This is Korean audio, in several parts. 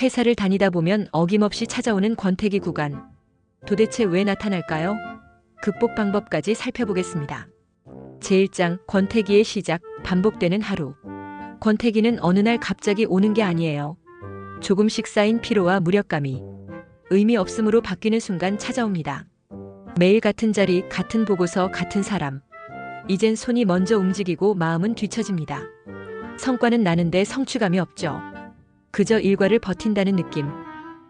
회사를 다니다 보면 어김없이 찾아오는 권태기 구간. 도대체 왜 나타날까요? 극복 방법까지 살펴보겠습니다. 제1장 권태기의 시작, 반복되는 하루. 권태기는 어느 날 갑자기 오는 게 아니에요. 조금씩 쌓인 피로와 무력감이 의미 없음으로 바뀌는 순간 찾아옵니다. 매일 같은 자리, 같은 보고서, 같은 사람. 이젠 손이 먼저 움직이고 마음은 뒤처집니다. 성과는 나는데 성취감이 없죠. 그저 일과를 버틴다는 느낌.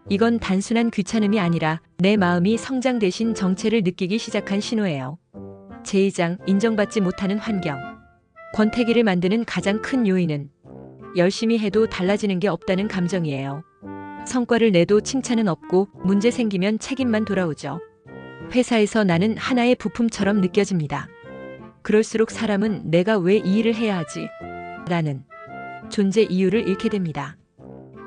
이건 단순한 귀찮음이 아니라 내 마음이 성장 대신 정체를 느끼기 시작한 신호예요. 제2장 인정받지 못하는 환경. 권태기를 만드는 가장 큰 요인은 열심히 해도 달라지는 게 없다는 감정이에요. 성과를 내도 칭찬은 없고 문제 생기면 책임만 돌아오죠. 회사에서 나는 하나의 부품처럼 느껴집니다. 그럴수록 사람은 내가 왜 이 일을 해야 하지? 라는 존재 이유를 잃게 됩니다.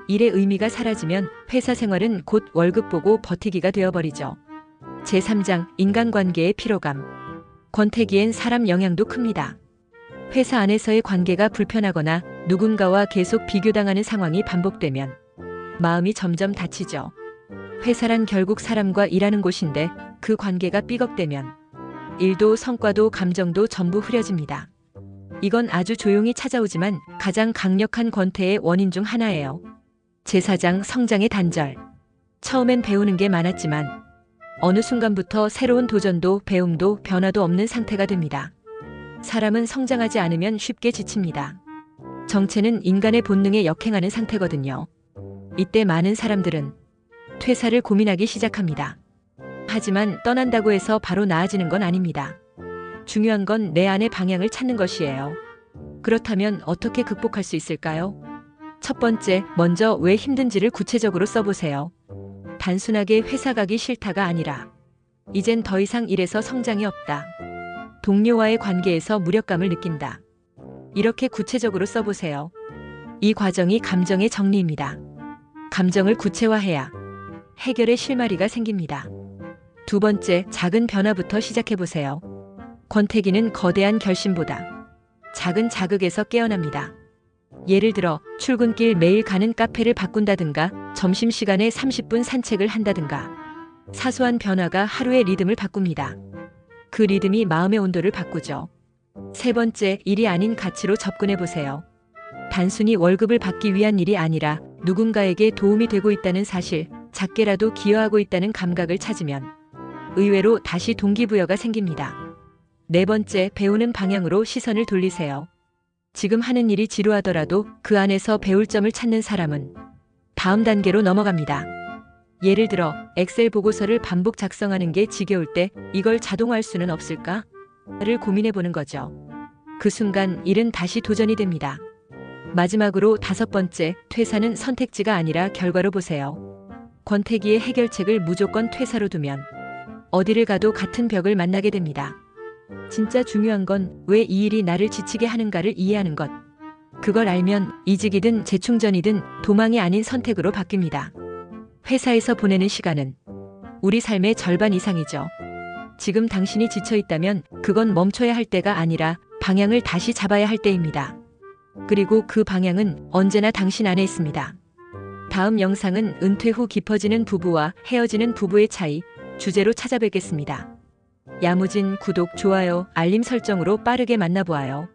일의 의미가 사라지면 회사 생활은 곧 월급 보고 버티기가 되어버리죠. 제3장 인간관계의 피로감. 권태기엔 사람 영향도 큽니다. 회사 안에서의 관계가 불편하거나 누군가와 계속 비교당하는 상황이 반복되면 마음이 점점 다치죠. 회사란 결국 사람과 일하는 곳인데 그 관계가 삐걱대면 일도 성과도 감정도 전부 흐려집니다. 이건 아주 조용히 찾아오지만 가장 강력한 권태의 원인 중 하나예요. 제4장 성장의 단절. 처음엔 배우는 게 많았지만 어느 순간부터 새로운 도전도 배움도 변화도 없는 상태가 됩니다. 사람은 성장하지 않으면 쉽게 지칩니다. 정체는 인간의 본능에 역행하는 상태거든요. 이때 많은 사람들은 퇴사를 고민하기 시작합니다. 하지만 떠난다고 해서 바로 나아지는 건 아닙니다. 중요한 건 내 안의 방향을 찾는 것이에요. 그렇다면 어떻게 극복할 수 있을까요? 첫 번째, 먼저 왜 힘든지를 구체적으로 써보세요. 단순하게 회사 가기 싫다가 아니라 이젠 더 이상 일에서 성장이 없다. 동료와의 관계에서 무력감을 느낀다. 이렇게 구체적으로 써보세요. 이 과정이 감정의 정리입니다. 감정을 구체화해야 해결의 실마리가 생깁니다. 두 번째, 작은 변화부터 시작해보세요. 권태기는 거대한 결심보다 작은 자극에서 깨어납니다. 예를 들어 출근길 매일 가는 카페를 바꾼다든가 점심시간에 30분 산책을 한다든가 사소한 변화가 하루의 리듬을 바꿉니다. 그 리듬이 마음의 온도를 바꾸죠. 세 번째, 일이 아닌 가치로 접근해보세요. 단순히 월급을 받기 위한 일이 아니라 누군가에게 도움이 되고 있다는 사실, 작게라도 기여하고 있다는 감각을 찾으면 의외로 다시 동기부여가 생깁니다. 네 번째, 배우는 방향으로 시선을 돌리세요. 지금 하는 일이 지루하더라도 그 안에서 배울 점을 찾는 사람은 다음 단계로 넘어갑니다. 예를 들어 엑셀 보고서를 반복 작성하는 게 지겨울 때 이걸 자동화할 수는 없을까? 를 고민해보는 거죠. 그 순간 일은 다시 도전이 됩니다. 마지막으로 다섯 번째, 퇴사는 선택지가 아니라 결과로 보세요. 권태기의 해결책을 무조건 퇴사로 두면 어디를 가도 같은 벽을 만나게 됩니다. 진짜 중요한 건 왜 이 일이 나를 지치게 하는가를 이해하는 것. 그걸 알면 이직이든 재충전이든 도망이 아닌 선택으로 바뀝니다. 회사에서 보내는 시간은 우리 삶의 절반 이상이죠. 지금 당신이 지쳐 있다면 그건 멈춰야 할 때가 아니라 방향을 다시 잡아야 할 때입니다. 그리고 그 방향은 언제나 당신 안에 있습니다. 다음 영상은 은퇴 후 깊어지는 부부와 헤어지는 부부의 차이 주제로 찾아뵙겠습니다. 야무진 구독, 좋아요, 알림 설정으로 빠르게 만나보아요.